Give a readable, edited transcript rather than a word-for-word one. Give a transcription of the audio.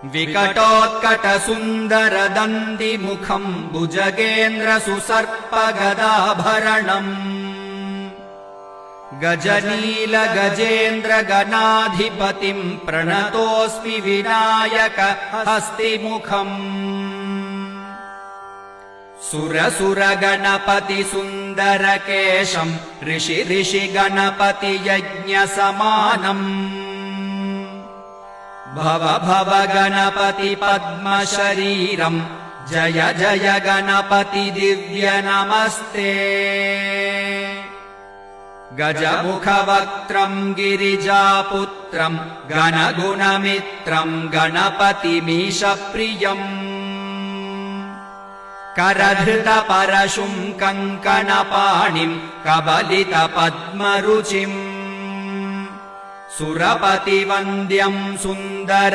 विकटोत्कटसुन्दरदन्तिमुखम् भुजगेन्द्रसुसर्पगदाभरणम् गजनीलगजेन्द्रगणाधिपतिम् प्रणतोऽस्मि विनायक हस्तिमुखम् सुरसुरगणपतिसुन्दरकेशम् ऋषिगणपतियज्ञसमानम् भव गणपति पद्मशरीरम् जय जय गणपति दिव्य नमस्ते गजमुखवक्त्रम् गिरिजापुत्रम् गणगुणमित्रम् गणपतिमीशप्रियम् करधृतपरशुम् कङ्कणपाणिम् कबलितपद्मरुचिम् सुरपतिवन्द्यम् सुन्दर